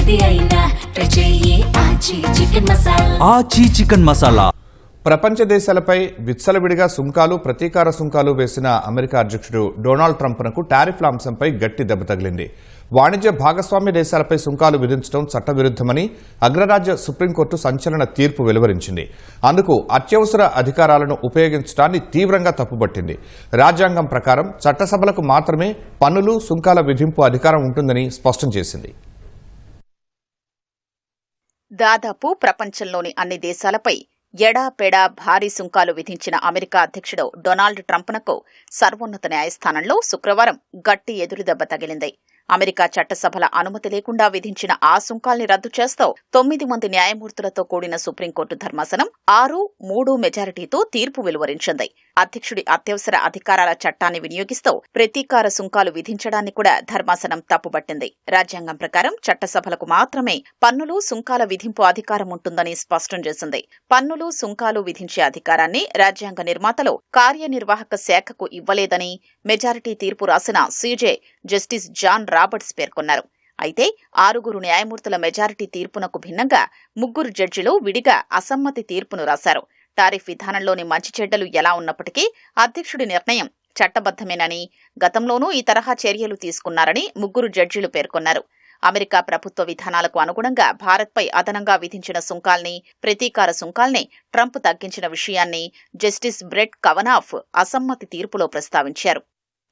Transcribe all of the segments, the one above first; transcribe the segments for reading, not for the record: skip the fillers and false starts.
ఏది అయినా ట్రై చెయ్యి ఆచి చికెన్ మసాలా. ఆచి చికెన్ మసాలా. ప్రపంచ దేశాలపై విచ్చలవిడిగా సుంకాలు ప్రతీకార సుంకాలు వేసిన అమెరికా అధ్యక్షుడు డొనాల్డ్ ట్రంప్నకు టారిఫ్ల అంశంపై గట్టి దెబ్బ తగిలింది. వాణిజ్య భాగస్వామ్య దేశాలపై సుంకాలు విధించడం చట్టవిరుద్దమని అగ్రరాజ్య సుప్రీంకోర్టు సంచలన తీర్పు వెలువరించింది. అందుకు అత్యవసర అధికారాలను ఉపయోగించడాన్ని తీవ్రంగా తప్పుపట్టింది. రాజ్యాంగం ప్రకారం చట్టసభలకు మాత్రమే పన్నులు సుంకాల విధింపు అధికారం ఉంటుందని స్పష్టం చేసింది. దాదాపు ప్రపంచంలోని అన్ని దేశాలపై ఎడాపెడా భారీ సుంకాలు విధించిన అమెరికా అధ్యక్షుడు డొనాల్డ్ ట్రంప్నకు సర్వోన్నత న్యాయస్థానంలో శుక్రవారం గట్టి ఎదురుదెబ్బ తగిలింది. అమెరికా చట్టసభల అనుమతి లేకుండా విధించిన ఆ సుంకాల్ని రద్దు చేస్తూ 9 మంది న్యాయమూర్తులతో కూడిన సుప్రీంకోర్టు ధర్మాసనం 6-3 మెజారిటీతో తీర్పు వెలువరించింది. అధ్యక్షుడి అత్యవసర అధికారాల చట్టాన్ని వినియోగిస్తూ ప్రతీకార సుంకాలు విధించడాన్ని కూడా ధర్మాసనం తప్పుపట్టింది. రాజ్యాంగం ప్రకారం చట్టసభలకు మాత్రమే పన్నులు సుంకాల విధింపు అధికారం ఉంటుందని స్పష్టం చేసింది. పన్నులు సుంకాలు విధించే అధికారాన్ని రాజ్యాంగ నిర్మాతలు కార్యనిర్వాహక శాఖకు ఇవ్వలేదని మెజారిటీ తీర్పు రాసిన సీజే జస్టిస్ జాన్ రాబర్ట్స్ పేర్కొన్నారు. అయితే 6 న్యాయమూర్తుల మెజారిటీ తీర్పునకు భిన్నంగా 3 జడ్జిలు విడిగా అసమ్మతి తీర్పును రాశారు. టారిఫ్ విధానంలోని మంచి చెడ్డలు ఎలా ఉన్నప్పటికీ అధ్యక్షుడి నిర్ణయం చట్టబద్దమేనని, గతంలోనూ ఈ తరహా చర్యలు తీసుకున్నారని 3 జడ్జిలు పేర్కొన్నారు. అమెరికా ప్రభుత్వ విధానాలకు అనుగుణంగా భారత్పై అదనంగా విధించిన సుంకాల్ని, ప్రతీకార సుంకాల్ని ట్రంప్ తగ్గించిన విషయాన్ని జస్టిస్ బ్రెట్ కవనాఫ్ అసమ్మతి తీర్పులో ప్రస్తావించారు.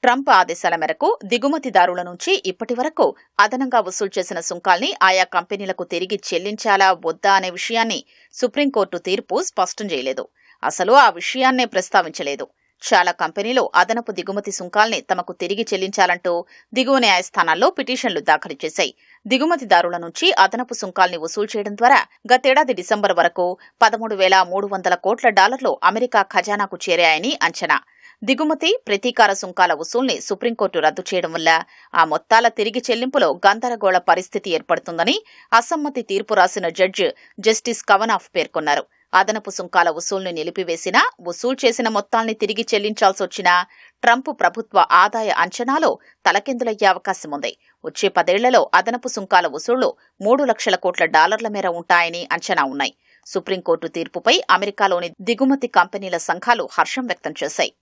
ట్రంప్ ఆదేశాల మేరకు దిగుమతిదారుల నుంచి ఇప్పటి వరకు అదనంగా వసూలు చేసిన సుంకాల్ని ఆయా కంపెనీలకు తిరిగి చెల్లించాలా వద్దా అనే విషయాన్ని సుప్రీంకోర్టు తీర్పు స్పష్టం చేయలేదు. అసలు ఆ విషయాన్నే ప్రస్తావించలేదు. చాలా కంపెనీలు అదనపు దిగుమతి సుంకాల్ని తమకు తిరిగి చెల్లించాలంటూ దిగువ న్యాయస్థానాల్లో పిటిషన్లు దాఖలు చేశాయి. దిగుమతిదారుల నుంచి అదనపు సుంకాల్ని వసూలు చేయడం ద్వారా గతేడాది డిసెంబర్ వరకు $13,300 కోట్ల అమెరికా ఖజానాకు చేరాయని అంచనా. దిగుమతి, ప్రతీకార సుంకాల వసూల్ని సుప్రీంకోర్టు రద్దు చేయడం వల్ల ఆ మొత్తాల తిరిగి చెల్లింపులో గందరగోళ పరిస్థితి ఏర్పడుతుందని అసమ్మతి తీర్పు రాసిన జడ్జి జస్టిస్ కవనాఫ్ పేర్కొన్నారు. అదనపు సుంకాల వసూల్ని నిలిపివేసినా, వసూలు చేసిన మొత్తాల్ని తిరిగి చెల్లించాల్సొచ్చినా ట్రంప్ ప్రభుత్వ ఆదాయ అంచనాలో తలకిందులయ్యే అవకాశం ఉంది. వచ్చే 10 ఏళ్లలో అదనపు సుంకాల వసూళ్లు $3 లక్షల కోట్ల మేర ఉంటాయని అంచనా ఉన్నాయి. సుప్రీంకోర్టు తీర్పుపై అమెరికాలోని దిగుమతి కంపెనీల సంఘాలు హర్షం వ్యక్తం చేశాయి.